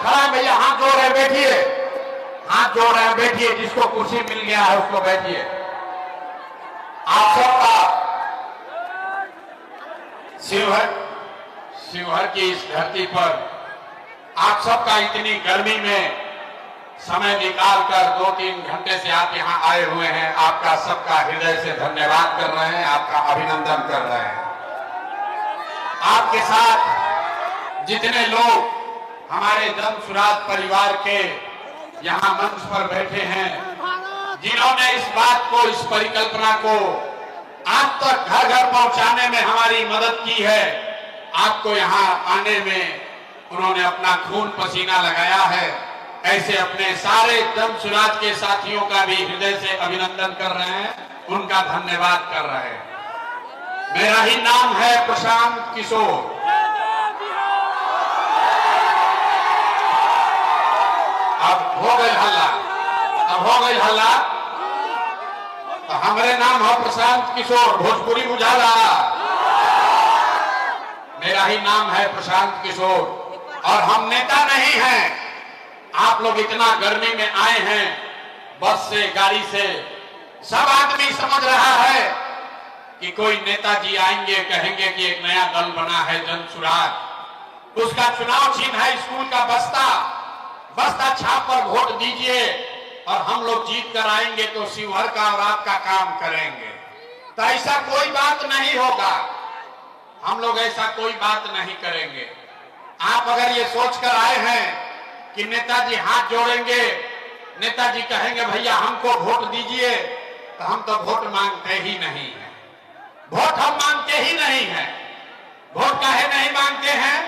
खड़ा है भैया, हाथ जोड़ रहे बैठिए, हाथ जोड़ रहे बैठिए, जिसको कुर्सी मिल गया है उसको बैठिए। आप सबका शिवहर की इस धरती पर आप सबका इतनी गर्मी में समय निकालकर 2-3 घंटे से आप यहाँ आए हुए हैं, आपका सबका हृदय से धन्यवाद कर रहे हैं, आपका अभिनंदन कर रहे हैं। आपके साथ जितने लोग हमारे दमसुराज परिवार के यहाँ मंच पर बैठे हैं, जिन्होंने इस बात को, इस परिकल्पना को आप तक घर घर पहुंचाने में हमारी मदद की है, आपको यहाँ आने में उन्होंने अपना खून पसीना लगाया है, ऐसे अपने सारे दमसुराज के साथियों का भी हृदय से अभिनंदन कर रहे हैं, उनका धन्यवाद कर रहे हैं। मेरा ही नाम है प्रशांत किशोर। अब हो गई हल्ला, अब हो गई हल्ला, तो हमारे नाम है प्रशांत किशोर, भोजपुरी बुझा रहा। मेरा ही नाम है प्रशांत किशोर और हम नेता नहीं हैं। आप लोग इतना गर्मी में आए हैं, बस से, गाड़ी से, सब आदमी समझ रहा है कि कोई नेताजी आएंगे, कहेंगे कि एक नया दल बना है जनसुराज, उसका चुनाव चिन्ह है स्कूल का बस्ता, बस्ता छाप पर वोट दीजिए और हम लोग जीत कर आएंगे तो शिवहर का और आपका काम करेंगे। तो ऐसा कोई बात नहीं होगा, हम लोग ऐसा कोई बात नहीं करेंगे। आप अगर ये सोचकर आए हैं कि नेताजी हाथ जोड़ेंगे, नेताजी कहेंगे भैया हमको वोट दीजिए, तो हम तो वोट मांगते ही नहीं हैं। वोट हम मांगते ही नहीं हैं। वोट काहे नहीं मांगते हैं?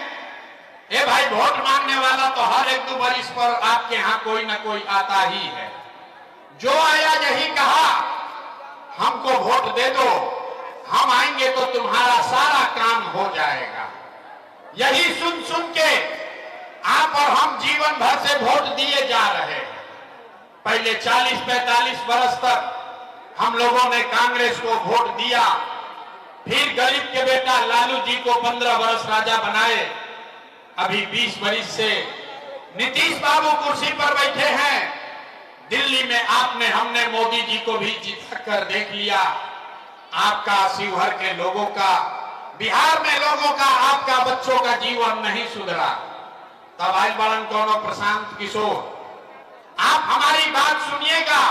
ए भाई, वोट मांगने वाला तो हर 1-2 वर्ष पर आपके यहाँ कोई ना कोई आता ही है। जो आया यही कहा हमको वोट दे दो, हम आएंगे तो तुम्हारा सारा काम हो जाएगा। यही सुन सुन के आप और हम जीवन भर से वोट दिए जा रहे हैं। पहले 40-45 वर्ष तक हम लोगों ने कांग्रेस को वोट दिया, फिर गरीब के बेटा लालू जी को 15 वर्ष राजा बनाए, अभी 20 वर्ष से नीतीश बाबू कुर्सी पर बैठे हैं। दिल्ली में आपने, हमने मोदी जी को भी जिता कर देख लिया। आपका, शिवहर के लोगों का, बिहार में लोगों का, आपका बच्चों का जीवन नहीं सुधरा। तब आइल बालन कौनो प्रशांत किशोर, आप हमारी बात सुनिएगा,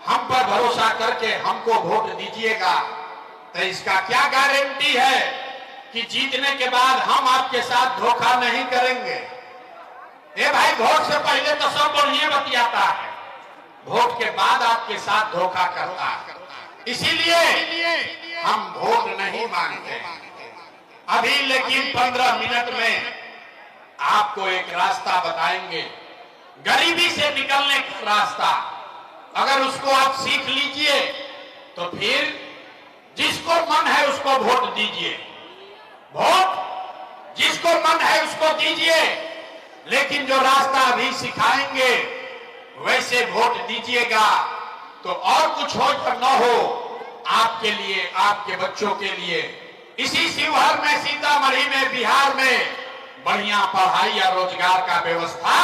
हम पर भरोसा करके हमको वोट दीजिएगा, तो इसका क्या गारंटी है कि जीतने के बाद हम आपके साथ धोखा नहीं करेंगे? ए भाई, वोट से पहले तो सब बढ़िया बतियाता है, वोट के बाद आपके साथ धोखा करता है। इसीलिए हम वोट नहीं मांगते अभी, लेकिन 15 मिनट में आपको एक रास्ता बताएंगे, गरीबी से निकलने का रास्ता। अगर उसको आप सीख लीजिए तो फिर जिसको मन है उसको वोट दीजिए, वोट जिसको मन है उसको दीजिए, लेकिन जो रास्ता अभी सिखाएंगे वैसे वोट दीजिएगा, तो और कुछ हो या न हो, आपके लिए, आपके बच्चों के लिए, इसी शिवहर में, सीतामढ़ी में, बिहार में बढ़िया पढ़ाई या रोजगार का व्यवस्था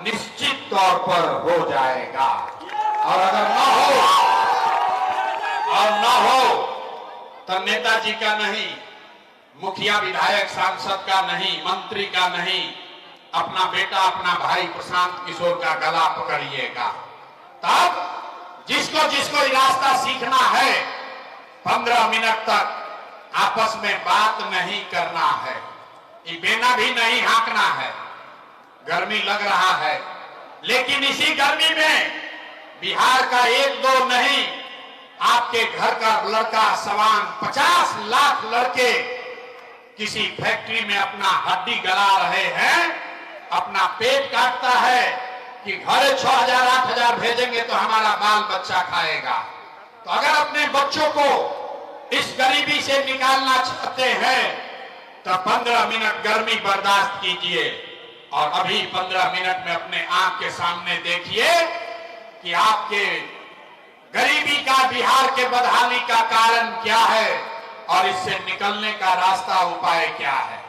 निश्चित तौर पर हो जाएगा। और अगर न हो तो नेताजी का नहीं, मुखिया, विधायक, सांसद का नहीं, मंत्री का नहीं, अपना बेटा, अपना भाई प्रशांत किशोर का गला पकड़िएगा। तब जिसको जिसको रास्ता सीखना है, 15 मिनट तक आपस में बात नहीं करना है, ये बेना भी नहीं हाँकना है। गर्मी लग रहा है, लेकिन इसी गर्मी में बिहार का 1-2 नहीं, आपके घर का लड़का सवान 50 लाख लड़के किसी फैक्ट्री में अपना हड्डी गला रहे हैं, अपना पेट काटता है कि घरे 6,000-8,000 भेजेंगे तो हमारा बाल बच्चा खाएगा। तो अगर अपने बच्चों को इस गरीबी से निकालना चाहते हैं तो 15 मिनट गर्मी बर्दाश्त कीजिए, और अभी 15 मिनट में अपने आंख के सामने देखिए कि आपके गरीबी का, बिहार के बदहाली का कारण क्या है और इससे निकलने का रास्ता, उपाय क्या है।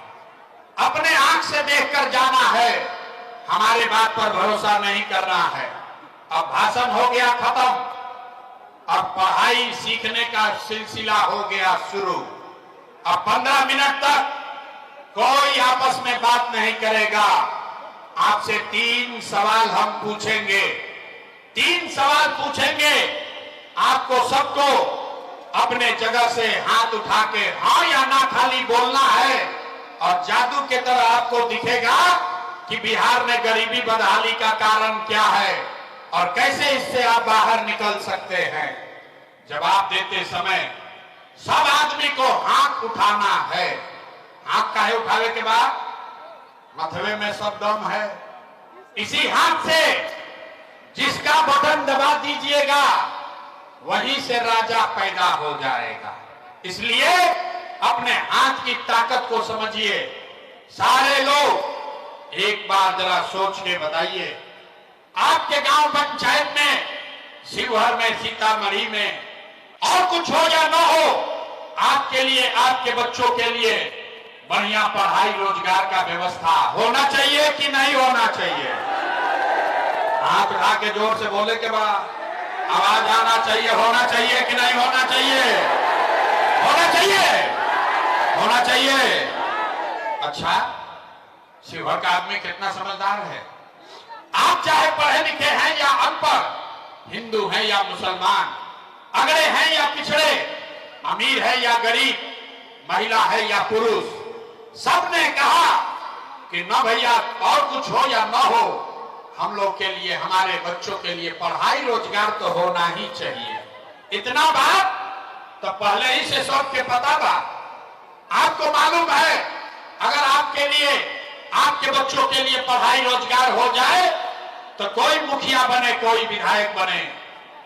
अपने आंख से देखकर जाना है हमारे बात पर भरोसा नहीं करना है। अब भाषण हो गया खत्म, अब पढ़ाई सीखने का सिलसिला हो गया शुरू। अब 15 मिनट तक कोई आपस में बात नहीं करेगा। आपसे 3 सवाल हम पूछेंगे, 3 सवाल पूछेंगे। आपको सबको अपने जगह से हाथ उठा के हाँ या ना खाली बोलना है, और जादू के तरह आपको दिखेगा कि बिहार में गरीबी बदहाली का कारण क्या है और कैसे इससे आप बाहर निकल सकते हैं। जवाब देते समय सब आदमी को हाथ उठाना है। हाथ काहे उठावे के बाद? मथवे में सब दम है। इसी हाथ से जिसका बटन दबा दीजिएगा वहीं से राजा पैदा हो जाएगा। इसलिए अपने हाथ की ताकत को समझिए। सारे लोग एक बार जरा सोच के बताइए, आपके गांव पंचायत में, शिवहर में, सीतामढ़ी में, और कुछ हो या न हो, आपके लिए, आपके बच्चों के लिए बढ़िया पढ़ाई रोजगार का व्यवस्था होना चाहिए कि नहीं होना चाहिए? हाथ उठा के जोर से बोले के बाद आवाज आना चाहिए। होना चाहिए कि नहीं होना चाहिए? होना चाहिए, होना चाहिए। अच्छा, शिवहर का आदमी कितना समझदार है। आप चाहे पढ़े लिखे हैं या अनपढ़, हिंदू हैं या मुसलमान, अगड़े हैं या पिछड़े, अमीर है या गरीब, महिला है या पुरुष, सबने कहा कि न भैया और कुछ हो या न हो, हम लोग के लिए, हमारे बच्चों के लिए पढ़ाई रोजगार तो होना ही चाहिए। इतना बात तो पहले ही से सबके पता बा। आपको मालूम है, अगर आपके लिए, आपके बच्चों के लिए पढ़ाई रोजगार हो जाए तो कोई मुखिया बने, कोई विधायक बने,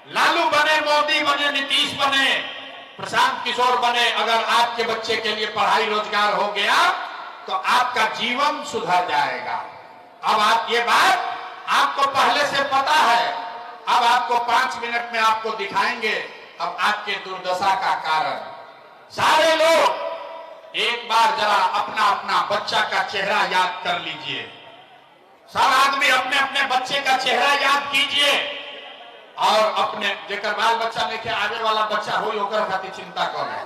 लालू बने, मोदी बने, नीतीश बने, प्रशांत किशोर बने, अगर आपके बच्चे के लिए पढ़ाई रोजगार हो गया तो आपका जीवन सुधर जाएगा। अब आप, ये बात आपको पहले से पता है। अब आपको 5 मिनट में आपको दिखाएंगे अब आपके दुर्दशा का कारण। सारे लोग एक बार जरा अपना अपना बच्चा का चेहरा याद कर लीजिए। सब आदमी अपने अपने बच्चे का चेहरा याद कीजिए, और अपने जेकर बाल बच्चा लेके आगे वाला बच्चा हो, ओकर खातिर चिंता करें।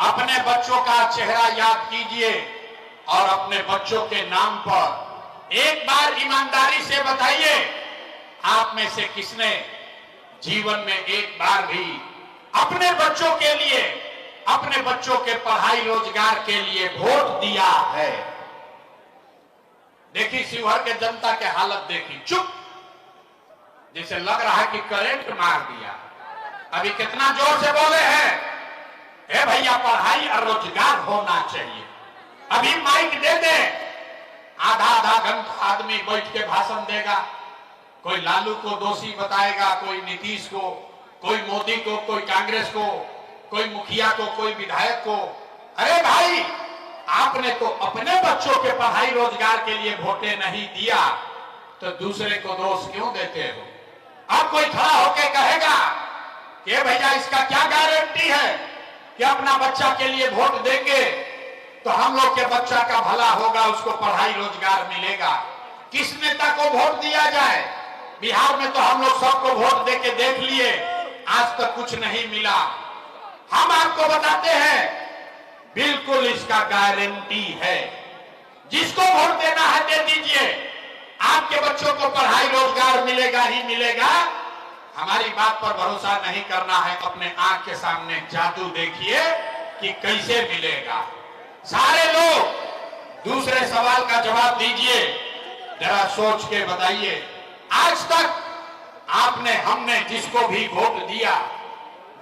अपने बच्चों का चेहरा याद कीजिए और अपने बच्चों के नाम पर एक बार ईमानदारी से बताइए, आप में से किसने जीवन में एक बार भी अपने बच्चों के लिए, अपने बच्चों के पढ़ाई रोजगार के लिए वोट दिया है? देखी शिवहर के जनता के हालत देखी, चुप, जैसे लग रहा है कि करंट मार दिया। अभी कितना जोर से बोले हैं, ए भैया पढ़ाई और रोजगार होना चाहिए। अभी माइक दे दे, आधा आधा घंटा आदमी बैठ के भाषण देगा। कोई लालू को दोषी बताएगा, कोई नीतीश को, कोई मोदी को, कोई कांग्रेस को, कोई मुखिया को, कोई विधायक को। अरे भाई, आपने तो अपने बच्चों के पढ़ाई रोजगार के लिए वोटे नहीं दिया, तो दूसरे को दोष क्यों देते हो? अब कोई खड़ा होके कहेगा कि भैया इसका क्या गारंटी है कि अपना बच्चा के लिए वोट देंगे तो हम लोग के बच्चा का भला होगा, उसको पढ़ाई रोजगार मिलेगा। किस नेता को वोट दिया जाए? बिहार में तो हम लोग सबको वोट देके देख लिए, आज तक कुछ नहीं मिला। हम आपको बताते हैं, बिल्कुल इसका गारंटी है। जिसको वोट देना है दे दीजिए, आपके बच्चों को पढ़ाई रोजगार मिलेगा ही मिलेगा। हमारी बात पर भरोसा नहीं करना है, अपने आंख के सामने जादू देखिए कि कैसे मिलेगा। सारे लोग दूसरे सवाल का जवाब दीजिए, जरा सोच के बताइए। आज तक आपने, हमने जिसको भी वोट दिया,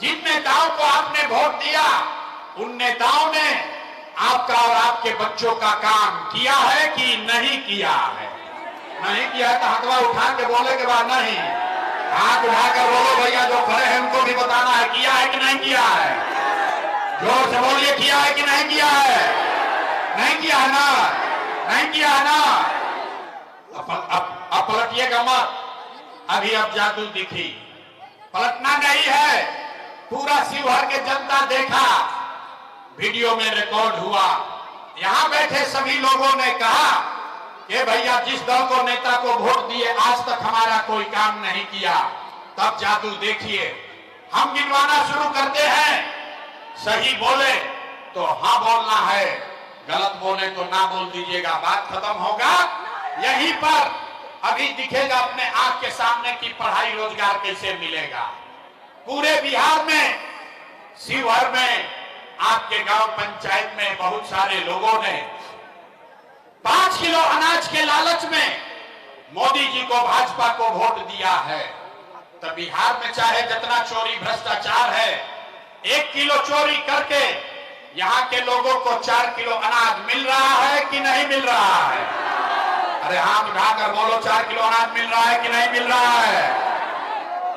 जिन नेताओं को आपने वोट दिया, उन नेताओं ने आपका और आपके बच्चों का काम किया है कि नहीं किया है? नहीं किया है तो हाथवा उठा के बोले के बाद नहीं, हाथ उठाकर बोलो भैया, जो खड़े हैं उनको भी बताना है किया है कि नहीं किया है। जोर से बोलिए, किया है कि नहीं किया है? नहीं किया है ना? नहीं किया है ना? अब पलटिएगा मत, अभी अब जादू दिखी, पलटना नहीं है। पूरा शिवहर के जनता देखा, वीडियो में रिकॉर्ड हुआ, यहां बैठे सभी लोगों ने कहा कि भैया जिस दल को नेता को वोट दिए आज तक हमारा कोई काम नहीं किया। तब जादू देखिए, हम गिनवाना शुरू करते हैं, सही बोले तो हाँ बोलना है, गलत बोले तो ना बोल दीजिएगा, बात खत्म होगा। यहीं पर अभी दिखेगा अपने आंख के सामने की पढ़ाई रोजगार कैसे मिलेगा। पूरे बिहार में, शिवहर में, आपके गांव पंचायत में बहुत सारे लोगों ने 5 किलो अनाज के लालच में मोदी जी को, भाजपा को वोट दिया है। तो बिहार में चाहे जितना चोरी भ्रष्टाचार है, 1 किलो चोरी करके यहाँ के लोगों को 4 किलो अनाज मिल रहा है कि नहीं मिल रहा है? अरे हाथ उठाकर बोलो, 4 किलो अनाज मिल रहा है कि नहीं मिल रहा है?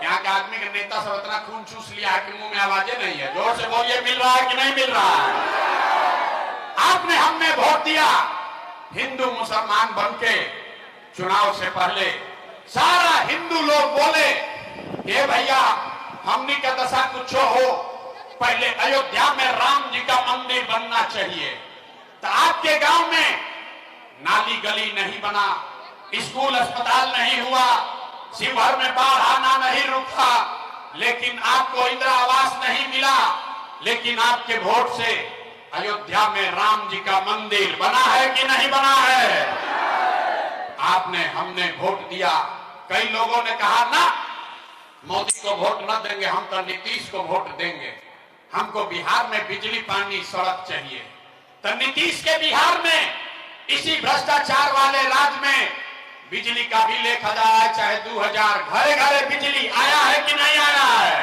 यहाँ के आदमी के नेता सब इतना खून चूस लिया है कि मुंह में आवाजें नहीं है। जोर से बोलिए, मिल रहा है कि नहीं मिल रहा है? आपने हमने वोट दिया, हिंदू मुसलमान बनके चुनाव से पहले सारा हिंदू लोग बोले कि भैया हमनी का दशा कुछ हो, पहले अयोध्या में राम जी का मंदिर बनना चाहिए। तो आपके गांव में नाली गली नहीं बना, स्कूल अस्पताल नहीं हुआ, शिवहर में बाढ़ आना नहीं रुका, लेकिन आपको इंदिरा आवास नहीं मिला, लेकिन आपके वोट से अयोध्या में राम जी का मंदिर बना है कि नहीं बना है? आपने हमने वोट दिया। कई लोगों ने कहा ना मोदी को वोट न देंगे, हम तो नीतीश को वोट देंगे, हमको बिहार में बिजली पानी सड़क चाहिए। तो नीतीश के बिहार में, इसी भ्रष्टाचार वाले राज्य में बिजली का बिल 1000 है चाहे 2000, घरे घरे बिजली आया है कि नहीं आया है?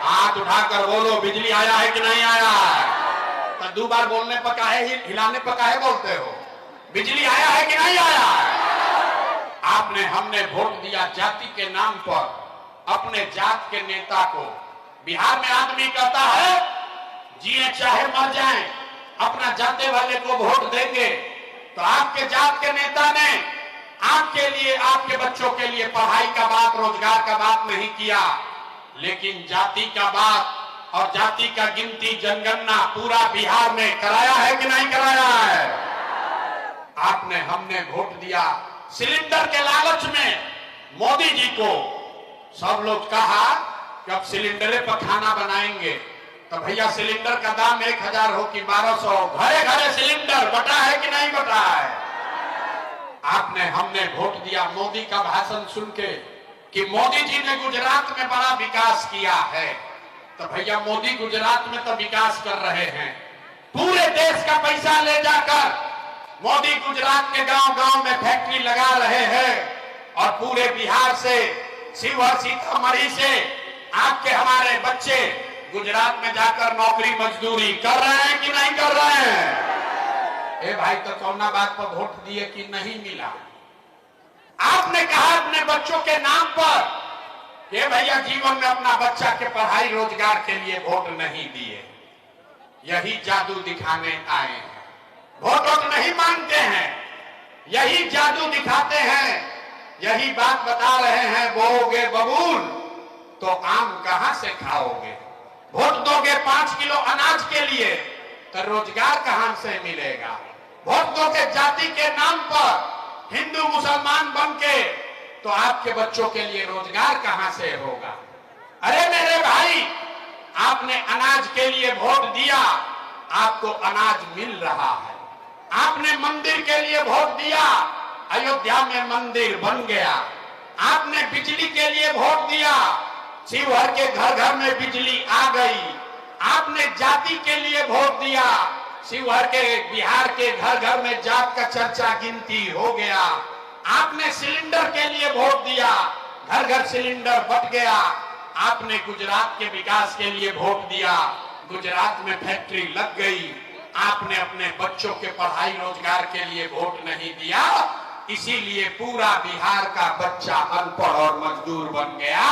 हाथ उठाकर बोलो, बिजली आया है कि नहीं आया है? तो 2 बार बोलने पर काहे, हिलाने पर काहे बोलते हो? बिजली आया है कि नहीं आया है? आपने हमने वोट दिया जाति के नाम पर, अपने जात के नेता को। बिहार में आदमी कहता है जिए चाहे मर जाएं, अपना जाते वाले को वोट देंगे। तो आपके जात के नेता ने आपके लिए, आपके बच्चों के लिए पढ़ाई का बात, रोजगार का बात नहीं किया, लेकिन जाति का बात और जाति का गिनती, जनगणना पूरा बिहार में कराया है कि नहीं कराया है? आपने हमने वोट दिया। सिलेंडर के लालच में मोदी जी को सब लोग कहा कि अब सिलेंडर पर खाना बनाएंगे। तो भैया सिलेंडर का दाम 1000 हो कि 1200, घरे घरे सिलेंडर बटा है कि नहीं बटा है? आपने हमने वोट दिया मोदी का भाषण सुन के कि मोदी जी ने गुजरात में बड़ा विकास किया है। तो भैया मोदी गुजरात में तो विकास कर रहे हैं, पूरे देश का पैसा ले जाकर मोदी गुजरात के गांव गांव में फैक्ट्री लगा रहे हैं और पूरे बिहार से, शिवहर सीतामढ़ी से आपके हमारे बच्चे गुजरात में जाकर नौकरी मजदूरी कर रहे हैं कि नहीं कर रहे हैं? ए भाई, तो कौना बात पर वोट दिए कि नहीं मिला? आपने कहा अपने बच्चों के नाम पर ये भैया जीवन में अपना बच्चा के पढ़ाई रोजगार के लिए वोट नहीं दिए, यही जादू दिखाने आए हैं। वोट नहीं मांगते हैं, यही जादू दिखाते हैं, यही बात बता रहे हैं, बोओगे बबूल तो आम कहां से खाओगे? वोट दोगे 5 किलो अनाज के लिए तो रोजगार कहां से मिलेगा? वोट दोगे जाति के नाम पर हिंदू मुसलमान बनके तो आपके बच्चों के लिए रोजगार कहां से होगा? अरे मेरे भाई, आपने अनाज के लिए वोट दिया, आपको अनाज मिल रहा है। आपने मंदिर के लिए वोट दिया, अयोध्या में मंदिर बन गया। आपने बिजली के लिए वोट दिया, शिवहर के घर घर में बिजली आ गई। आपने जाति के लिए वोट दिया, शिवहर के, बिहार के घर घर में जात का चर्चा गिनती हो गया। आपने सिलेंडर के लिए वोट दिया, घर घर सिलेंडर बट गया। आपने गुजरात के विकास के लिए वोट दिया, गुजरात में फैक्ट्री लग गई। आपने अपने बच्चों के पढ़ाई रोजगार के लिए वोट नहीं दिया, इसीलिए पूरा बिहार का बच्चा अनपढ़ और मजदूर बन गया।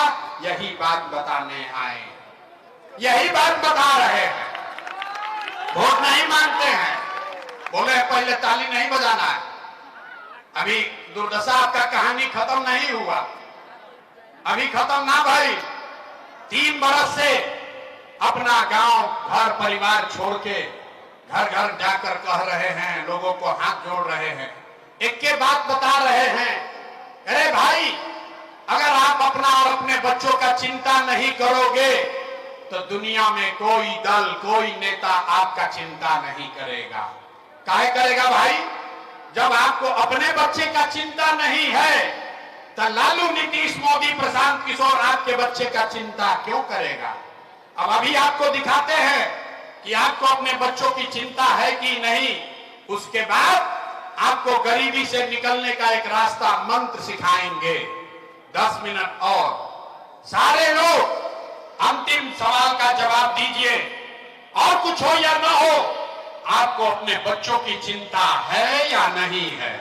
यही बात बताने आए, यही बात बता रहे हैं। वोट नहीं मांगते हैं, बोले पहले ताली नहीं बजाना है। अभी दुर्दशा आपका कहानी खत्म नहीं हुआ, अभी खत्म ना भाई। 3 बरस से अपना गांव घर परिवार छोड़ के घर घर जाकर कह रहे हैं, लोगों को हाथ जोड़ रहे हैं, एक के बात बता रहे हैं, अरे भाई अगर आप अपना और अपने बच्चों का चिंता नहीं करोगे तो दुनिया में कोई दल, कोई नेता आपका चिंता नहीं करेगा। काहे करेगा भाई? जब आपको अपने बच्चे का चिंता नहीं है तो लालू, नीतीश, मोदी, प्रशांत किशोर आपके बच्चे का चिंता क्यों करेगा? अब अभी आपको दिखाते हैं कि आपको अपने बच्चों की चिंता है कि नहीं। उसके बाद आपको गरीबी से निकलने का एक रास्ता, मंत्र सिखाएंगे। 10 मिनट और सारे लोग अंतिम सवाल का जवाब दीजिए, और कुछ हो या ना हो, आपको अपने बच्चों की चिंता है या नहीं है?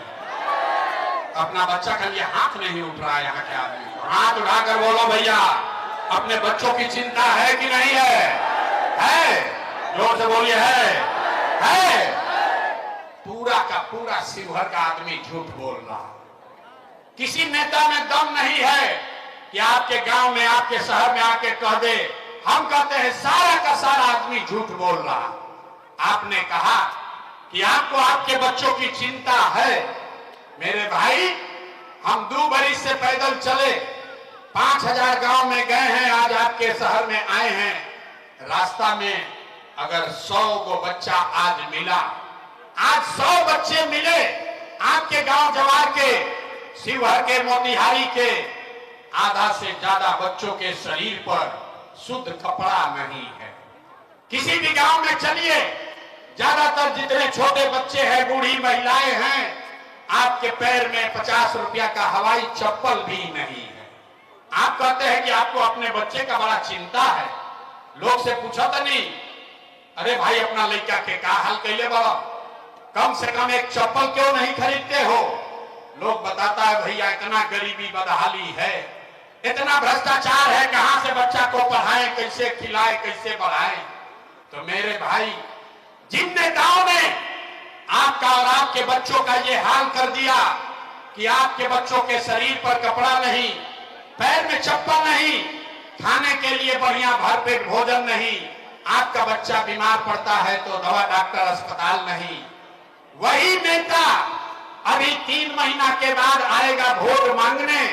अपना बच्चा के लिए हाथ नहीं उठ रहा है यहाँ के आदमी, हाथ उठाकर बोलो भैया, अपने बच्चों की चिंता है कि नहीं है? है? जोर से बोलिए, है? पूरा का पूरा शिवहर का आदमी झूठ बोल रहा। किसी नेता में दम नहीं है कि आपके गांव में, आपके शहर में आके कह दे, हम कहते हैं सारा का सारा आदमी झूठ बोल रहा। आपने कहा कि आपको आपके बच्चों की चिंता है। मेरे भाई, हम 2 बरिस से पैदल चले, 5000 गांव में गए हैं, आज आपके शहर में आए हैं। रास्ता में अगर 100 को बच्चा आज मिला, आज 100 बच्चे मिले आपके गांव जवार के, शिवहर के, मोतिहारी के, आधा से ज्यादा बच्चों के शरीर पर शुद्ध कपड़ा नहीं है। किसी भी गांव में चलिए, ज्यादातर जितने छोटे बच्चे हैं, बूढ़ी महिलाएं हैं, आपके पैर में 50 रुपया का हवाई चप्पल भी नहीं है। आप कहते हैं कि आपको अपने बच्चे का बड़ा चिंता है। लोग से पूछा था नहीं, अरे भाई अपना लड़का के का हाल कैले बड़ा, कम से कम एक चप्पल क्यों नहीं खरीदते हो? लोग बताता है भैया इतना गरीबी बदहाली है, इतना भ्रष्टाचार है, कहां से बच्चा को पढ़ाएं, कैसे खिलाएं, कैसे बढ़ाएं। तो मेरे भाई, जिन नेताओं ने आपका और आपके बच्चों का ये हाल कर दिया कि आपके बच्चों के शरीर पर कपड़ा नहीं, पैर में चप्पल नहीं, खाने के लिए बढ़िया भरपेट भोजन नहीं, आपका बच्चा बीमार पड़ता है तो दवा डॉक्टर अस्पताल नहीं, वही नेता अभी 3 महीना के बाद आएगा वोट मांगने।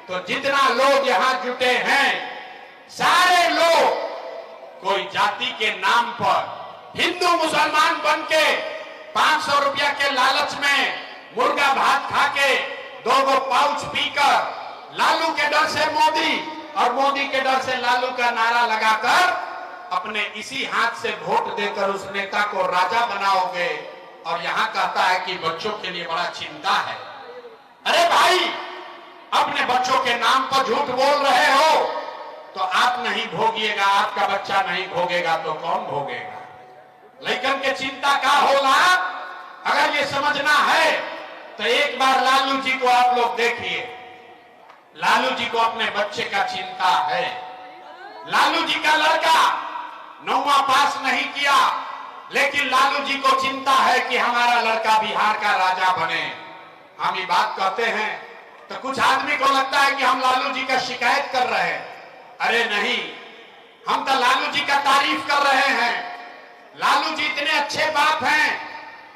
तो जितना लोग यहां जुटे हैं, सारे लोग कोई जाति के नाम पर हिंदू मुसलमान बन के 500 रुपया के लालच में मुर्गा भात खा के 2 पाउच पीकर, लालू के डर से मोदी और मोदी के डर से लालू का नारा लगाकर अपने इसी हाथ से वोट देकर उस नेता को राजा बनाओगे, और यहां कहता है कि बच्चों के लिए बड़ा चिंता है। अरे भाई, अपने बच्चों के नाम पर झूठ बोल रहे हो तो आप नहीं भोगिएगा, आपका बच्चा नहीं भोगेगा तो कौन भोगेगा? लेकिन के चिंता का होला, अगर ये समझना है तो एक बार लालू जी को आप लोग देखिए। लालू जी को अपने बच्चे का चिंता है। लालू जी का लड़का 9वां पास नहीं किया, लेकिन लालू जी को चिंता है कि हमारा लड़का बिहार का राजा बने। हम ये बात कहते हैं तो कुछ आदमी को लगता है कि हम लालू जी का शिकायत कर रहे हैं। अरे नहीं, हम तो लालू जी का तारीफ कर रहे हैं। लालू जी इतने अच्छे बाप हैं,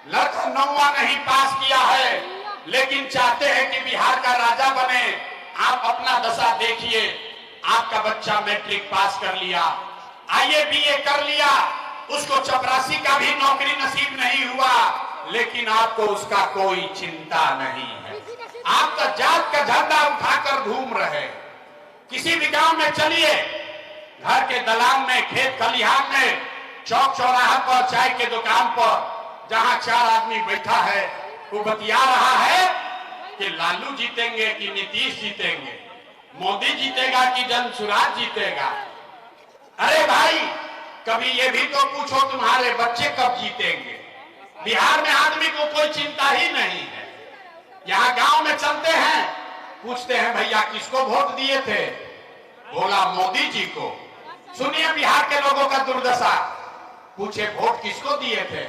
लड़का 9वां नहीं पास किया है, लेकिन चाहते हैं कि बिहार का राजा बने। आप अपना दशा देखिए, आपका बच्चा मैट्रिक पास कर लिया, आईए बीए कर लिया, उसको चपरासी का भी नौकरी नसीब नहीं हुआ, लेकिन आपको उसका कोई चिंता नहीं है। आप तो जात का झंडा उठाकर घूम रहे। किसी भी गांव में चलिए, घर के दलान में, खेत खलिहान में, चौक चौराहा पर, चाय के दुकान पर, जहां 4 आदमी बैठा है, वो बतिया रहा है कि लालू जीतेंगे कि नीतीश जीतेंगे, मोदी जीतेगा कि जनसुराज जीतेगा। अरे भाई, कभी ये भी तो पूछो तुम्हारे बच्चे कब जीतेंगे? बिहार में आदमी को कोई चिंता ही नहीं है। यहाँ गांव में चलते हैं, पूछते हैं भैया किसको वोट दिए थे? बोला मोदी जी को। सुनिए बिहार के लोगों का दुर्दशा। पूछे वोट किसको दिए थे?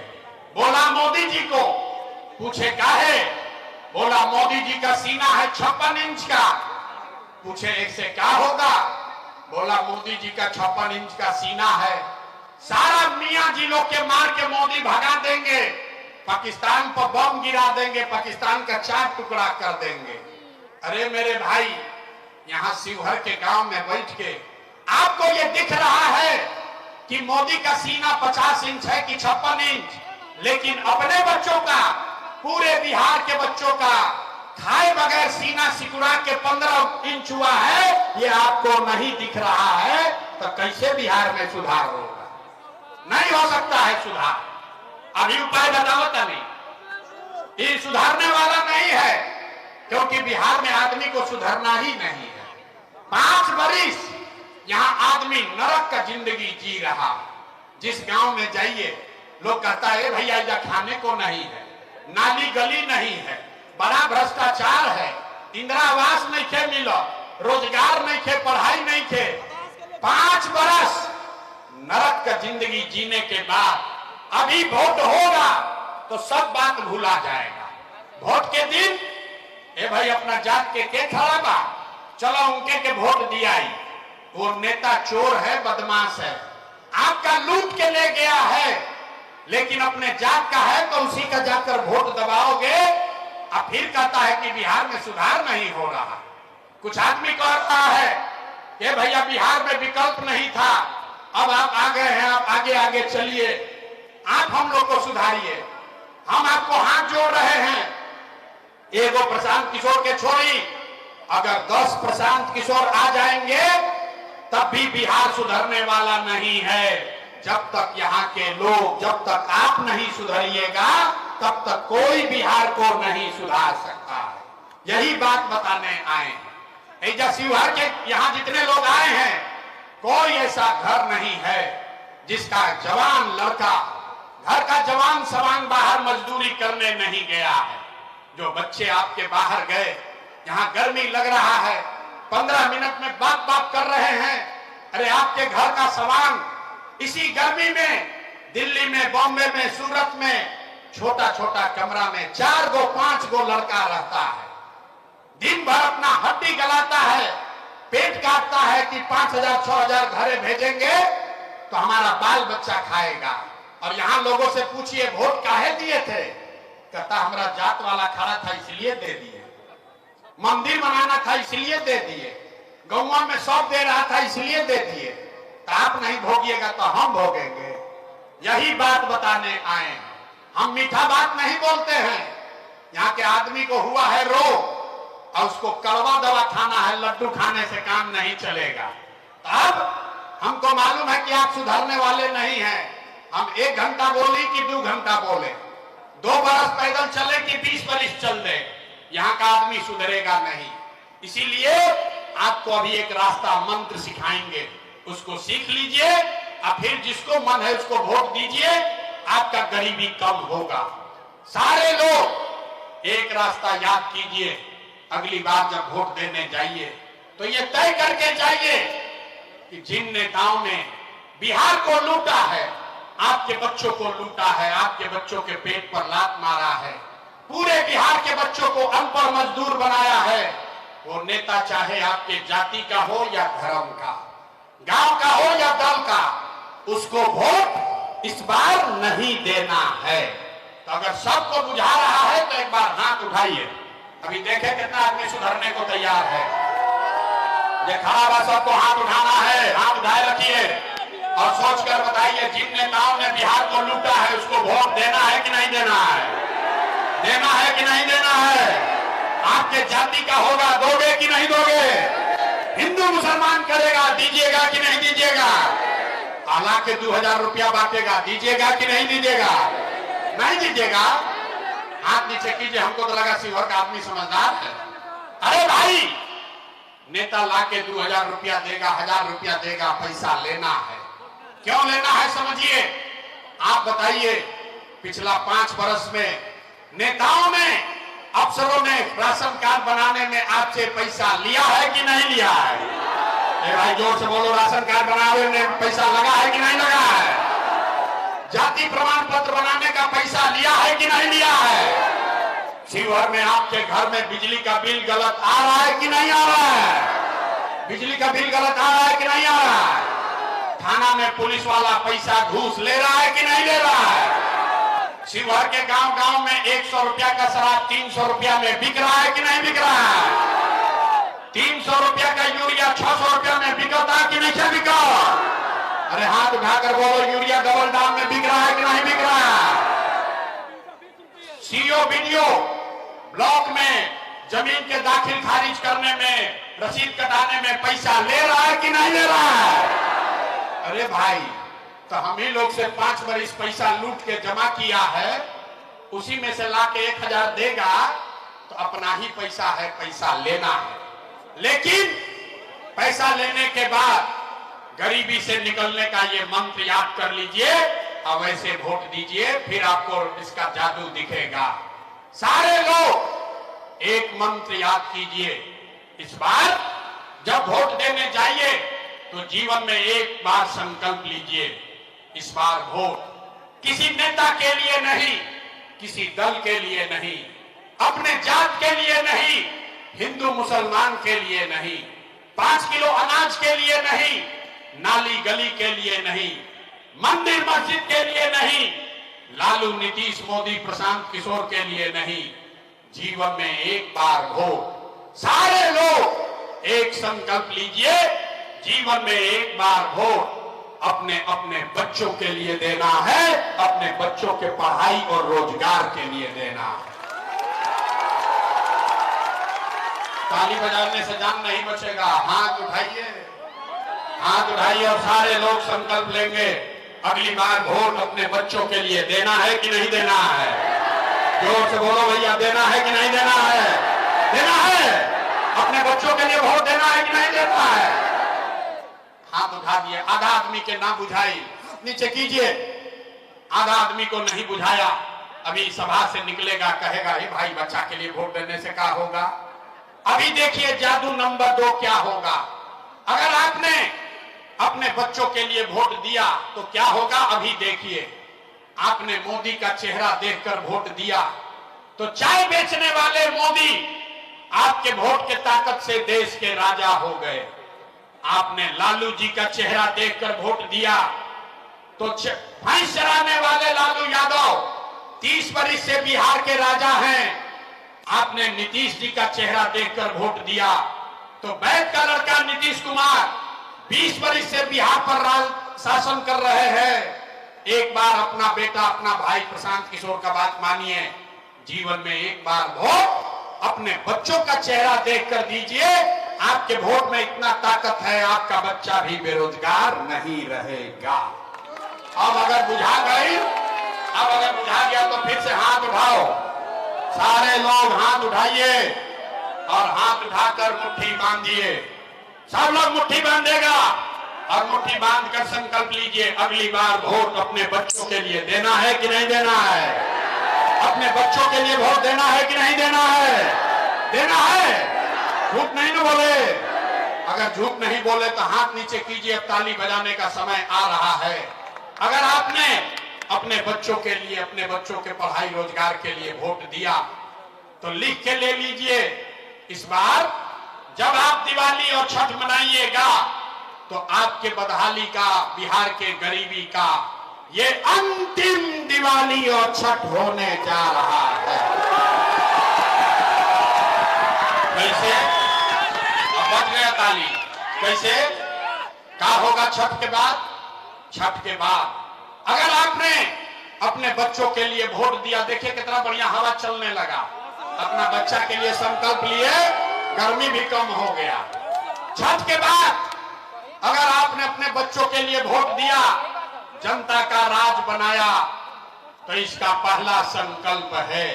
बोला मोदी जी को। पूछे काहे? बोला मोदी जी का सीना है 56 इंच का। पूछे एक से क्या होगा? बोला मोदी जी का 56 इंच का सीना है सारा मियां जी लोग के मार के मोदी भगा देंगे, पाकिस्तान पर बम गिरा देंगे, पाकिस्तान का 4 टुकड़ा कर देंगे। अरे मेरे भाई, यहां शिवहर के गांव में बैठ के आपको ये दिख रहा है कि मोदी का सीना 50 इंच है कि 56 इंच, लेकिन अपने बच्चों का, पूरे बिहार के बच्चों का खाए बगैर सीना सिकुड़ा के 15 इंच हुआ है, ये आपको नहीं दिख रहा है। तो कैसे बिहार में सुधार होगा? नहीं हो सकता है सुधार। अभी उपाय बताओ तभी, ये सुधारने वाला नहीं है, क्योंकि बिहार में आदमी को सुधरना ही नहीं है। 5 बरिस यहां आदमी नरक का जिंदगी जी रहा। जिस गांव में जाइए लोग कहता है भैया इधर खाने को नहीं है, नाली गली नहीं है, बड़ा भ्रष्टाचार है, इंदिरा आवास नहीं खे मिलो, रोजगार नहीं खे, पढ़ाई नहीं खे। 5 बरस नरक का जिंदगी जीने के बाद अभी वोट होगा तो सब बात भूला जाएगा। वोट के दिन ए भाई अपना जात के खड़ा बा, चलो उनके के वोट दिया। वो नेता चोर है, बदमाश है, आपका लूट के ले गया है, लेकिन अपने जात का है तो उसी का जाकर वोट दबाओगे। अब फिर कहता है कि बिहार में सुधार नहीं हो रहा। कुछ आदमी कह रहा है कि भैया बिहार में विकल्प नहीं था, अब आप आ गए हैं, आप आगे आगे चलिए, आप हम लोग को सुधारिए। हम आपको हाथ जोड़ रहे हैं। एगो प्रशांत किशोर के छोड़ी, अगर 10 प्रशांत किशोर आ जाएंगे तब भी बिहार सुधरने वाला नहीं है। जब तक यहाँ के लोग, जब तक आप नहीं सुधरिएगा तब तक कोई बिहार को नहीं सुधार सकता है। यही बात बताने आए हैं। ऐसा शिवहर के यहाँ जितने लोग आए हैं, कोई ऐसा घर नहीं है जिसका जवान लड़का, घर का जवान सवान बाहर मजदूरी करने नहीं गया है। जो बच्चे आपके बाहर गए, यहाँ गर्मी लग रहा है, 15 मिनट में बात कर रहे हैं। अरे आपके घर का सवान इसी गर्मी में दिल्ली में, बॉम्बे में, सूरत में छोटा छोटा कमरा में 4 गो 5 गो लड़का रहता है। दिन भर अपना हड्डी गलाता है, पेट काटता है कि 5,000 6,000 घरे भेजेंगे तो हमारा बाल बच्चा खाएगा। और यहाँ लोगों से पूछिए वोट काहे दिए थे, कहता हमारा जात वाला खड़ा था इसलिए दे दिए, मंदिर बनाना था इसलिए दे दिए, गौवा में सब दे रहा था इसलिए दे दिए। तो आप नहीं भोगिएगा तो हम भोगेंगे। यही बात बताने आए हैं। हम मीठा बात नहीं बोलते हैं। यहाँ के आदमी को हुआ है रोग और उसको कड़वा दवा खाना है, लड्डू खाने से काम नहीं चलेगा। तो अब हमको मालूम है कि आप सुधरने वाले नहीं हैं। हम 1 घंटा बोले कि 2 घंटा बोले, 2 बरस पैदल चले कि 20 बरस चल दे, यहाँ का आदमी सुधरेगा नहीं। इसीलिए आपको अभी एक रास्ता मंत्र सिखाएंगे, उसको सीख लीजिए और फिर जिसको मन है उसको वोट दीजिए, आपका गरीबी कम होगा। सारे लोग एक रास्ता याद कीजिए, अगली बार जब वोट देने जाइए तो ये तय करके जाइए कि जिन नेताओं ने बिहार को लूटा है, आपके बच्चों को लूटा है, आपके बच्चों के पेट पर लात मारा है, पूरे बिहार के बच्चों को अनपढ़ मजदूर बनाया है, वो नेता चाहे आपके जाति का हो या धर्म का, गांव का हो या दल का, उसको वोट इस बार नहीं देना है। तो अगर सबको बुझा रहा है तो एक बार हाथ उठाइए, अभी देखे कितना आदमी सुधरने को तैयार है। ये खड़ा बा, सबको हाथ उठाना है, हाथ उठाए रखिए और सोचकर बताइए जिन नेताओं ने बिहार को लूटा है उसको वोट देना है कि नहीं देना है, देना है कि नहीं देना है। आपके जाति का होगा, दोगे कि नहीं दोगे, हिंदू मुसलमान करेगा, दीजिएगा कि नहीं दीजिएगा, आला के 2000 रुपया बांटेगा, दीजिएगा कि नहीं दीजिएगा, नहीं दीजिएगा। हाथ नीचे कीजिए, हमको तो लगा शिवहर का आदमी समझदार है। अरे भाई, नेता लाके 2000 रुपया देगा, 1000 रुपया देगा, पैसा लेना है। क्यों लेना है समझिए। आप बताइए, पिछला 5 वर्ष में नेताओं ने, अफसरों ने राशन कार्ड बनाने में आपसे पैसा लिया है कि नहीं लिया है? भाई जोर से बोलो, राशन कार्ड बनाने में पैसा लगा है कि नहीं लगा है? जाति प्रमाण पत्र बनाने का पैसा लिया है कि नहीं लिया है? शिवहर में आपके घर में बिजली का बिल गलत आ रहा है कि नहीं आ रहा है? बिजली का बिल गलत आ रहा है कि नहीं आ रहा है? थाना में पुलिस वाला पैसा घूस ले रहा है कि नहीं ले रहा है? शिवहर के गांव गांव में 100 रुपया का शराब 300 रुपया में बिक रहा है कि नहीं बिक रहा है? 300 रुपया का यूरिया 600 रुपया में बिकता कि नहीं बिका? अरे हाथ उठाकर बोलो, यूरिया डबल दाम में बिक रहा है कि नहीं बिक रहा है? सीओ बीडीओ ब्लॉक में जमीन के दाखिल खारिज करने में, रसीद कटाने में पैसा ले रहा है कि नहीं ले रहा है? अरे भाई, तो हम ही लोग से 5 बरिस पैसा लूट के जमा किया है, उसी में से लाके 1000 देगा तो अपना ही पैसा है, पैसा लेना है। लेकिन पैसा लेने के बाद गरीबी से निकलने का ये मंत्र याद कर लीजिए और वैसे वोट दीजिए, फिर आपको इसका जादू दिखेगा। सारे लोग एक मंत्र याद कीजिए, इस बार जब वोट देने जाइए तो जीवन में एक बार संकल्प लीजिए, इस बार वोट किसी नेता के लिए नहीं, किसी दल के लिए नहीं, अपने जात के लिए नहीं, हिंदू मुसलमान के लिए नहीं, 5 किलो अनाज के लिए नहीं, नाली गली के लिए नहीं, मंदिर मस्जिद के लिए नहीं, लालू नीतीश मोदी प्रशांत किशोर के लिए नहीं, जीवन में एक बार वोट। सारे लोग एक संकल्प लीजिए, जीवन में एक बार वोट अपने अपने बच्चों के लिए देना है, अपने बच्चों के पढ़ाई और रोजगार के लिए देना है। ताली बजाने से जान नहीं बचेगा। हाथ उठाइए, हाथ उठाइए और सारे लोग संकल्प लेंगे, अगली बार वोट अपने बच्चों के लिए देना है कि नहीं देना है? जोर से बोलो भैया, देना है कि नहीं देना है? देना है। अपने बच्चों के लिए वोट देना है कि नहीं देना है? हाथ उठा दिए। आधा आदमी के ना बुझाई, नीचे कीजिए। आधा आदमी को नहीं बुझाया, अभी सभा से निकलेगा, कहेगा हे भाई बच्चा के लिए वोट देने से क्या होगा? अभी देखिए जादू नंबर 2 क्या होगा। अगर आपने अपने बच्चों के लिए वोट दिया तो क्या होगा, अभी देखिए। आपने मोदी का चेहरा देखकर वोट दिया तो चाय बेचने वाले मोदी आपके वोट के ताकत से देश के राजा हो गए। आपने लालू जी का चेहरा देखकर वोट दिया तो भैंस चराने वाले लालू यादव 30 बरिस से बिहार के राजा हैं। आपने नीतीश जी का चेहरा देखकर वोट दिया तो बैग का लड़का नीतीश कुमार 20 बरिस से बिहार पर राज शासन कर रहे हैं। एक बार अपना बेटा, अपना भाई प्रशांत किशोर का बात मानिए, जीवन में एक बार वोट अपने बच्चों का चेहरा देखकर दीजिए। आपके वोट में इतना ताकत है, आपका बच्चा भी बेरोजगार नहीं रहेगा। अब अगर बुझा गई, अब अगर बुझा गया तो फिर से हाथ उठाओ। सारे लोग हाथ उठाइए और हाथ उठाकर मुट्ठी बांधिए। सब लोग मुट्ठी बांधेगा और मुट्ठी बांधकर संकल्प लीजिए, अगली बार वोट अपने बच्चों के लिए देना है कि नहीं देना है? अपने बच्चों के लिए वोट देना है कि नहीं देना है? देना है। झूठ नहीं न बोले। अगर झूठ नहीं बोले तो हाथ नीचे कीजिए, अब ताली बजाने का समय आ रहा है। अगर आपने अपने बच्चों के लिए, अपने बच्चों के पढ़ाई रोजगार के लिए वोट दिया तो लिख के ले लीजिए, इस बार जब आप दिवाली और छठ मनाइएगा तो आपके बदहाली का, बिहार के गरीबी का ये अंतिम दिवाली और छठ होने जा रहा है। कैसे? अब बच गया ताली। कैसे? क्या होगा छठ के बाद? छठ के बाद अगर आपने अपने बच्चों के लिए वोट दिया, देखिए कितना बढ़िया हवा चलने लगा। अपना बच्चा के लिए संकल्प लिए, गर्मी भी कम हो गया। छठ के बाद अगर आपने अपने बच्चों के लिए वोट दिया, जनता का राज बनाया, तो इसका पहला संकल्प है,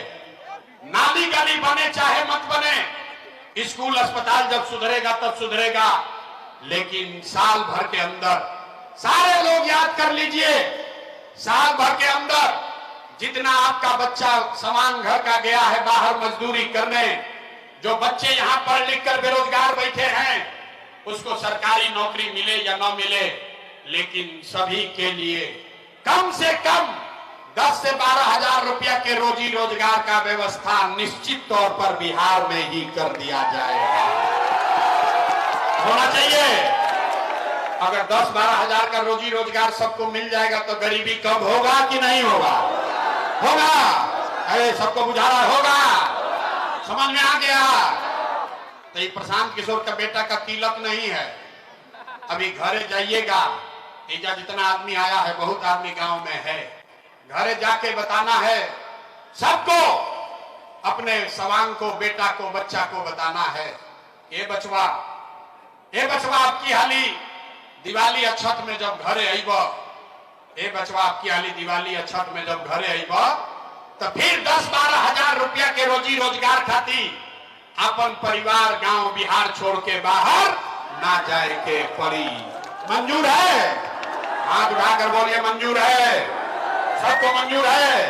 नाली गली बने चाहे मत बने, स्कूल अस्पताल जब सुधरेगा तब सुधरेगा, लेकिन साल भर के अंदर, सारे लोग याद कर लीजिए, साल भर के अंदर जितना आपका बच्चा समान घर का गया है बाहर मजदूरी करने, जो बच्चे यहाँ पढ़ लिख कर बेरोजगार बैठे हैं, उसको सरकारी नौकरी मिले या ना मिले, लेकिन सभी के लिए कम से कम 10 से 12 हजार रुपया के रोजी रोजगार का व्यवस्था निश्चित तौर पर बिहार में ही कर दिया जाएगा। होना चाहिए। अगर 10-12 हजार का रोजी रोजगार सबको मिल जाएगा तो गरीबी कम होगा कि नहीं होगा? होगा। अरे सबको बुझा रहा होगा, समझ में आ गया? तो ये प्रशांत किशोर का बेटा का तिलक नहीं है, अभी घरे जाइएगा, इजा जितना आदमी आया है बहुत आदमी गांव में है, घरे जाके बताना है सबको, अपने सवांग को, बेटा को, बच्चा को बताना है, ये बचवा आपकी हाली दिवाली अक्षत में जब घरे आईब, ये बचवा आपकी हाली दिवाली अक्षत में जब घरे आईब तो फिर 10-12 हजार रुपया के रोजी रोजगार खाती अपन परिवार गांव बिहार छोड़ के बाहर ना जाए के पड़ी। मंजूर है? हाथ उठाकर बोलिए मंजूर है, सबको मंजूर है।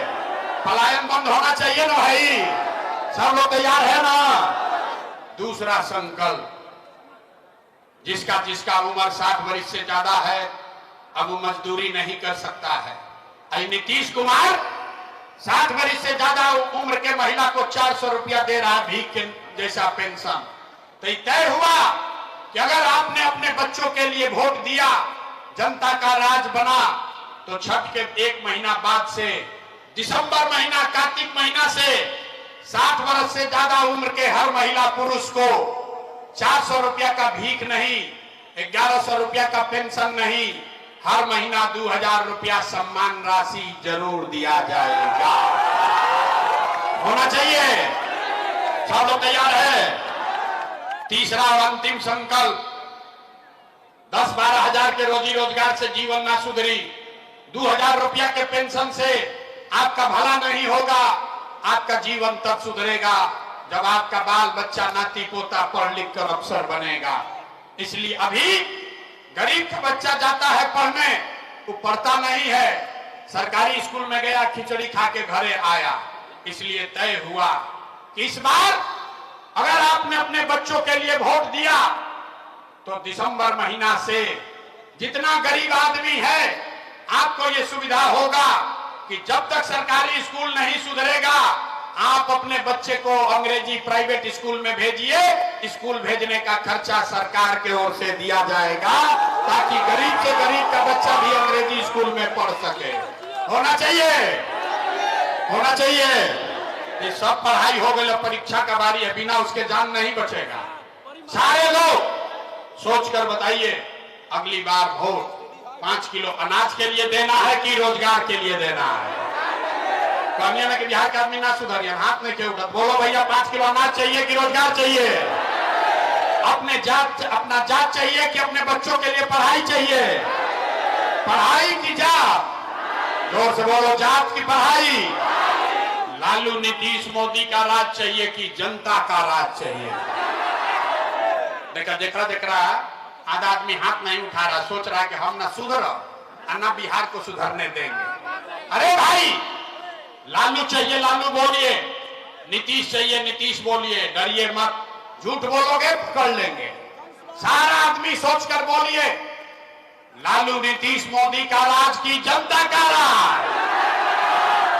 पलायन बंद होना चाहिए ना भाई, सब लोग तैयार है ना? दूसरा संकल्प, जिसका उम्र 60 वर्ष से ज्यादा है अब वो मजदूरी नहीं कर सकता है। नीतीश कुमार 60 वर्ष से ज्यादा उम्र के महिला को 400 रुपया दे रहा है भीख के जैसा पेंशन। तो तय हुआ कि अगर आपने अपने बच्चों के लिए वोट दिया, जनता का राज बना, तो छठ के 1 महीना बाद से दिसंबर महीना, कार्तिक महीना से 60 वर्ष से ज्यादा उम्र के हर महिला पुरुष को 400 रुपया का भीख नहीं, 1100 रुपया का पेंशन नहीं, हर महीना 2000 रुपया सम्मान राशि जरूर दिया जाएगा। होना चाहिए, सब लोग तैयार है? तीसरा और अंतिम संकल्प, 10-12 हजार के रोजी रोजगार से जीवन ना सुधरी, 2000 रुपया के पेंशन से आपका भला नहीं होगा। आपका जीवन तब सुधरेगा जब आपका बाल बच्चा, नाती पोता पढ़ लिख कर अफसर बनेगा। इसलिए अभी गरीब का बच्चा जाता है पढ़ने, वो पढ़ता नहीं है, सरकारी स्कूल में गया, खिचड़ी खा के घरे आया। इसलिए तय हुआ कि इस बार अगर आपने अपने बच्चों के लिए वोट दिया तो दिसंबर महीना से जितना गरीब आदमी है आपको ये सुविधा होगा कि जब तक सरकारी स्कूल नहीं सुधरेगा आप अपने बच्चे को अंग्रेजी प्राइवेट स्कूल में भेजिए। स्कूल भेजने का खर्चा सरकार की ओर से दिया जाएगा ताकि गरीब से गरीब का बच्चा भी अंग्रेजी स्कूल में पढ़ सके। होना चाहिए, होना चाहिए। ये सब पढ़ाई हो गई, परीक्षा का बारी है, बिना उसके जान नहीं बचेगा। सारे लोग सोचकर बताइए, अगली बार वोट 5 किलो अनाज के लिए देना है कि रोजगार के लिए देना है? कहने में कि बिहार के आदमी ना सुधरिए, हाथ में क्यों उठा? बोलो भैया, 5 किलो अनाज चाहिए कि रोजगार चाहिए? अपना जात चाहिए कि अपने बच्चों के लिए पढ़ाई चाहिए? पढ़ाई की जात, जोर से बोलो, जात की पढ़ाई। लालू नीतीश मोदी का राज चाहिए कि जनता का राज चाहिए? देख रहा आधा आदमी हाथ नहीं उठा रहा, सोच रहा है कि हम ना सुधर और ना बिहार को सुधरने देंगे। अरे भाई, लालू चाहिए लालू बोलिए, नीतीश चाहिए नीतीश बोलिए, डरिए मत। झूठ बोलोगे पकड़ लेंगे। सारा आदमी सोचकर बोलिए, लालू नीतीश मोदी का राज की जनता का राज।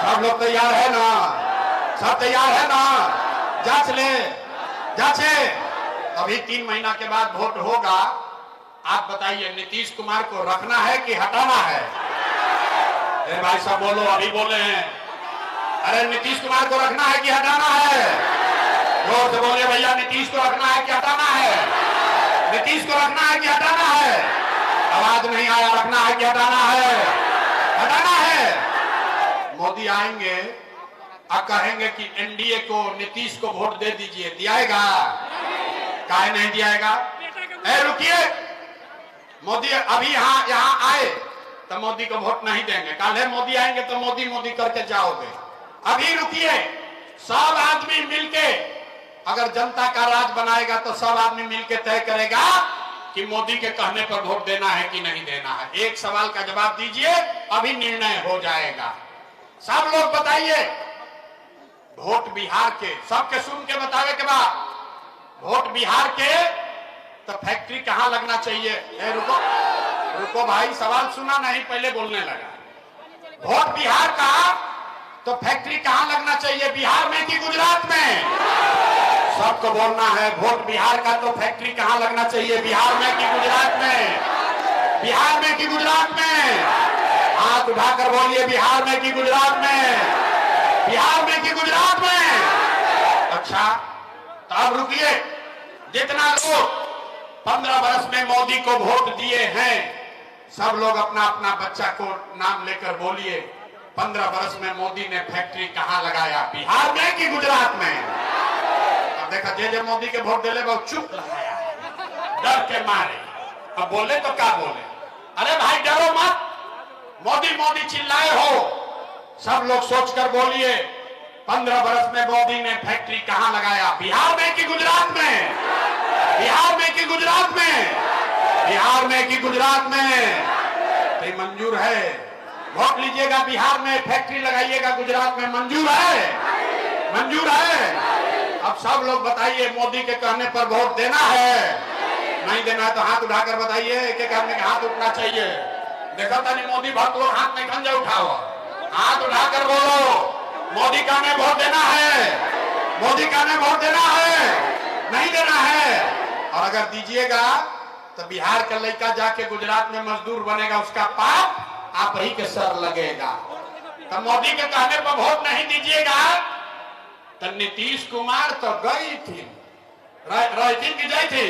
सब लोग तैयार है ना? सब तैयार है ना? जांच ले, जांचे। अभी 3 महीना के बाद वोट होगा। आप बताइए, नीतीश कुमार को रखना है कि हटाना है? अरे भाई सब बोलो, अभी बोले हैं। अरे नीतीश कुमार को रखना है कि हटाना है? जोर से बोलिए भैया, नीतीश को रखना है कि हटाना है? नीतीश को रखना है कि हटाना है? आवाज नहीं आया, रखना है कि हटाना है? हटाना है। मोदी आएंगे अब कहेंगे कि एनडीए को, नीतीश को वोट दे दीजिए, दियाएगा? काहे नहीं दियाएगा? रुकिए, मोदी अभी यहाँ आए तो मोदी को वोट नहीं देंगे, कल मोदी आएंगे तो मोदी मोदी करके जाओगे। अभी रुकिए, सब आदमी मिलके अगर जनता का राज बनाएगा तो सब आदमी मिलके तय करेगा कि मोदी के कहने पर वोट देना है कि नहीं देना है। एक सवाल का जवाब दीजिए, अभी निर्णय हो जाएगा। सब लोग बताइए, वोट बिहार के, सबके सुन के बतावे के बाद, वोट बिहार के तो फैक्ट्री कहां लगना चाहिए? रुको रुको भाई, सवाल सुना नहीं, पहले बोलने लगा। वोट बिहार का तो फैक्ट्री कहां लगना चाहिए, बिहार में कि गुजरात में? सबको बोलना है, वोट बिहार का तो फैक्ट्री कहां लगना चाहिए, बिहार में कि गुजरात में? बिहार में कि गुजरात में? हाथ उठाकर बोलिए, बिहार में कि गुजरात में? बिहार में कि गुजरात में? अच्छा, तो अब रुकिए। जितना लोग 15 वर्ष में मोदी को वोट दिए हैं, सब लोग अपना अपना बच्चा को नाम लेकर बोलिए, 15 वर्ष में मोदी ने फैक्ट्री कहां लगाया, बिहार में कि गुजरात में? अब देखा, जे मोदी के वोट दिले वो चुप लगाया, डर के मारे। अब बोले तो क्या बोले? अरे भाई डरो मत, मोदी मोदी चिल्लाए हो, सब लोग सोचकर बोलिए, 15 वर्ष में मोदी ने फैक्ट्री कहां लगाया, बिहार में कि गुजरात में? बिहार में कि गुजरात में? बिहार में कि गुजरात में? तो मंजूर है, वोट लीजिएगा, बिहार में फैक्ट्री लगाइएगा, गुजरात में मंजूर है? मंजूर है? अब सब लोग बताइए, मोदी के कहने पर वोट देना है? नहीं देना है तो हाथ उठाकर बताइए, एक एक आदमी का हाथ उठना चाहिए। देखा था नहीं, मोदी भक्त लोग हाथ में खंजा उठाओ, हाथ उठाकर बोलो, मोदी का ने वोट देना है, मोदी का ने वोट देना है, नहीं देना है? और अगर दीजिएगा तो बिहार का लड़का जाके गुजरात में मजदूर बनेगा, उसका पाप आप ही के सर लगेगा। तो मोदी के कहने पर वोट नहीं दीजिएगा तो नीतीश कुमार तो गई थी, रायथीन की जय थी,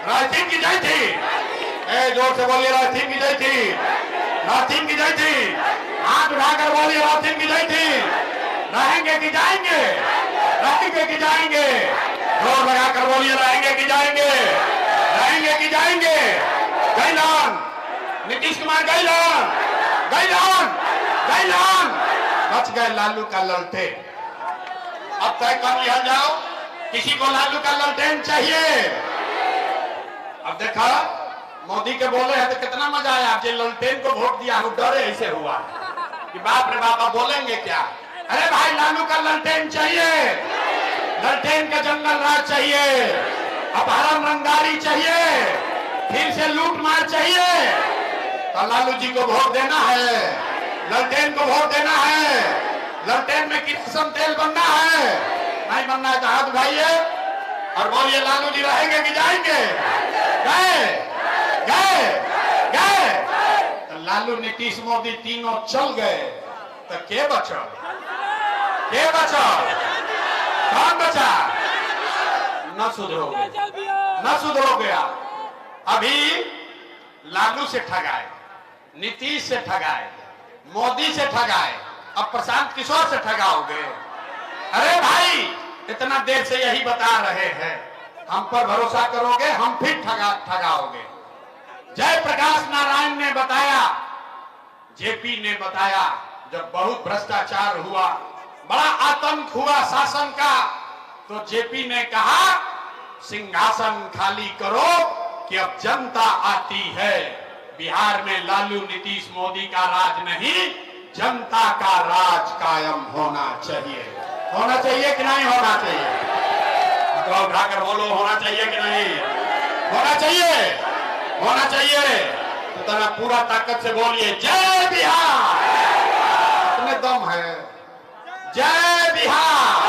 रायथीन की जय थी, जोर से बोलिए, रायथीन की जय थी, रायथीन की जय थी, हाथ उठाकर बोलिए, रायथीन की जय थी। रहेंगे कि जाएंगे? रहेंगे कि जाएंगे? जोर लगाकर बोलिए, रहेंगे कि जाएंगे? रहेंगे कि जाएंगे? गैलान, नीतीश कुमार गैलान, गैलान, गैलान, बच गए लालू का ललटेन। अब तय कर लिया जाओ, किसी को लालू का ललटेन चाहिए? अब देखा, मोदी के बोले हैं तो कितना मजा आया, जो ललटेन को वोट दिया वो डरे ऐसे हुआ कि बाप रे बाप बोलेंगे क्या। अरे भाई, लालू का ललटेन चाहिए, ललटेन का जंगल राज चाहिए, अपहरण रंगारी चाहिए, फिर से लूट मार चाहिए, तो लालू जी को वोट देना है, ललटेन को वोट देना है, ललटेन में किसान तेल बनना है, नहीं बनना है तो हाथ उठाइए और बोलिए, लालू जी रहेंगे कि जाएंगे? गए, गए, गए। तो लालू, नीतीश, मोदी तीनों चल गए तो के बचा? के बचा? कौन बचा? न सुधरोगे, न सुधरोगे आप। अभी लालू से ठगाए, नीतीश से ठगाए, मोदी से ठगाए, अब प्रशांत किशोर से ठगाओगे? अरे भाई, इतना देर से यही बता रहे हैं, हम पर भरोसा करोगे, हम फिर ठगाओगे। जयप्रकाश नारायण ने बताया, जेपी ने बताया, जब बहुत भ्रष्टाचार हुआ, बड़ा आतंक हुआ शासन का, तो जेपी ने कहा, सिंहासन खाली करो कि अब जनता आती है। बिहार में लालू, नीतीश, मोदी का राज नहीं, जनता का राज कायम होना चाहिए। होना चाहिए कि नहीं होना चाहिए? तो उठाकर बोलो, होना चाहिए कि नहीं? होना चाहिए, होना चाहिए। तो तना पूरा ताकत से बोलिए, जय बिहार। अपने दम है, जय बिहार,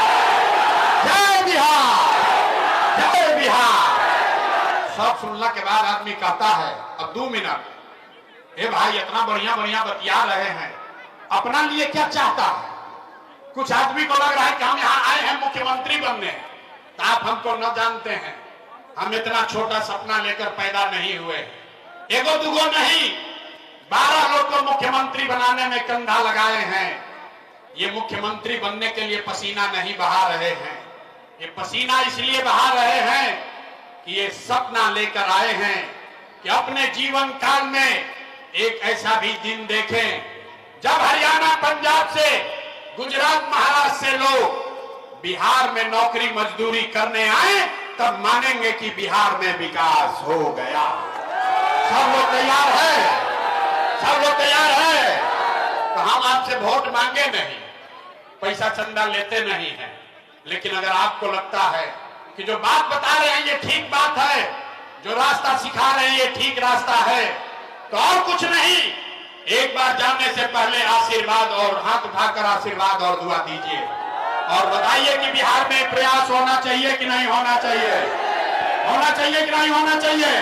जय बिहार, जय बिहार। सब सुनने के बाद आदमी कहता है, अब 2 मिनट, हे भाई इतना बढ़िया बढ़िया बतिया रहे हैं, अपना लिए क्या चाहता है? कुछ आदमी को लग रहा है कि हम यहाँ आए हैं मुख्यमंत्री बनने, तो आप हमको न जानते हैं, हम इतना छोटा सपना लेकर पैदा नहीं हुए, एगो दुगो नहीं, 12 लोग को मुख्यमंत्री बनाने में कंधा लगाए हैं। ये मुख्यमंत्री बनने के लिए पसीना नहीं बहा रहे हैं, ये पसीना इसलिए बहा रहे हैं कि ये सपना लेकर आए हैं कि अपने जीवन काल में एक ऐसा भी दिन देखें जब हरियाणा, पंजाब से, गुजरात, महाराष्ट्र से लोग बिहार में नौकरी मजदूरी करने आए, तब मानेंगे कि बिहार में विकास हो गया। सब लोग तैयार है? सब लोग तैयार है? तो हम आपसे वोट मांगे नहीं, पैसा चंदा लेते नहीं हैं, लेकिन अगर आपको लगता है कि जो बात बता रहे हैं ये ठीक बात है, जो रास्ता सिखा रहे हैं ये ठीक रास्ता है, तो और कुछ नहीं, एक बार जाने से पहले आशीर्वाद और हाथ उठाकर आशीर्वाद और दुआ दीजिए और बताइए कि बिहार में प्रयास होना चाहिए कि नहीं होना चाहिए? होना चाहिए कि नहीं होना चाहिए?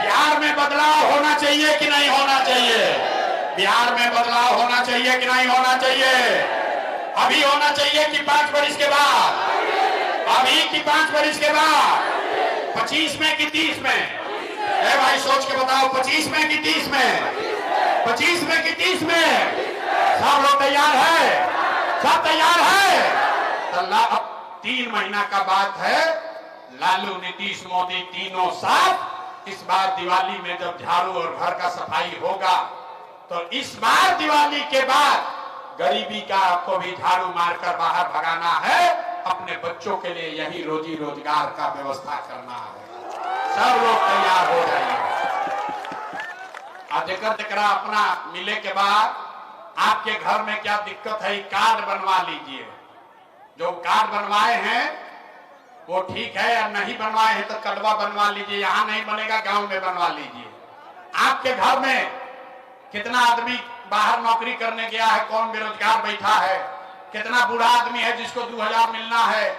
बिहार में बदलाव होना चाहिए कि नहीं होना चाहिए? बिहार में बदलाव होना चाहिए कि नहीं होना चाहिए? अभी होना चाहिए कि 5 वर्ष के बाद? अभी कि 5 वर्ष के बाद? 25 में कि 30 में? ए भाई सोच के बताओ, 25 में कि 30 में? 25 में कि 30 में? सब लोग तैयार है? सब तैयार है? तो अब 3 महीना का बात है। लालू, नीतीश, मोदी तीनों साथ इस बार दिवाली में जब झाड़ू और घर का सफाई होगा तो इस बार दिवाली के बाद गरीबी का आपको भी झाड़ू मारकर बाहर भगाना है। अपने बच्चों के लिए यही रोजी रोजगार का व्यवस्था करना है। सब लोग तैयार हो जाइए। जकरा अपना मिले के बाद आपके घर में क्या दिक्कत है, कार्ड बनवा लीजिए। जो कार्ड बनवाए हैं वो ठीक है, या नहीं बनवाए हैं तो कड़वा बनवा लीजिए। यहाँ नहीं बनेगा, गांव में बनवा लीजिए। आपके घर में कितना आदमी बाहर नौकरी करने गया है, कौन बेरोजगार बैठा है, कितना बूढ़ा आदमी है जिसको 2000 मिलना है,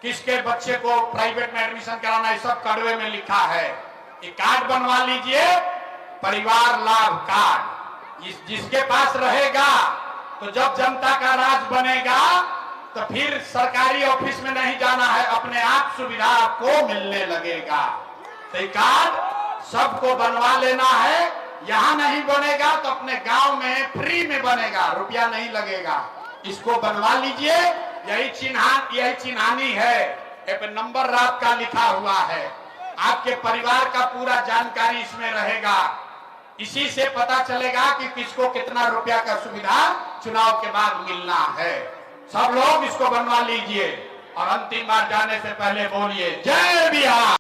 किसके बच्चे को प्राइवेट में एडमिशन कराना है, सब कड़वे में लिखा है। ये कार्ड बनवा लीजिए, परिवार लाभ कार्ड। जिसके पास रहेगा तो जब जनता का राज बनेगा तो फिर सरकारी ऑफिस में नहीं जाना है, अपने आप सुविधा आपको मिलने लगेगा। तो कार्ड सबको बनवा लेना है। यहाँ नहीं बनेगा तो अपने गांव में फ्री में बनेगा, रुपया नहीं लगेगा। इसको बनवा लीजिए। यही चिन्हानी है, पे नंबर आपका लिखा हुआ है। आपके परिवार का पूरा जानकारी इसमें रहेगा। इसी से पता चलेगा कि किसको कितना रुपया का सुविधा चुनाव के बाद मिलना है। सब लोग इसको बनवा लीजिए और अंतिम बार जाने से पहले बोलिए जय बिहार।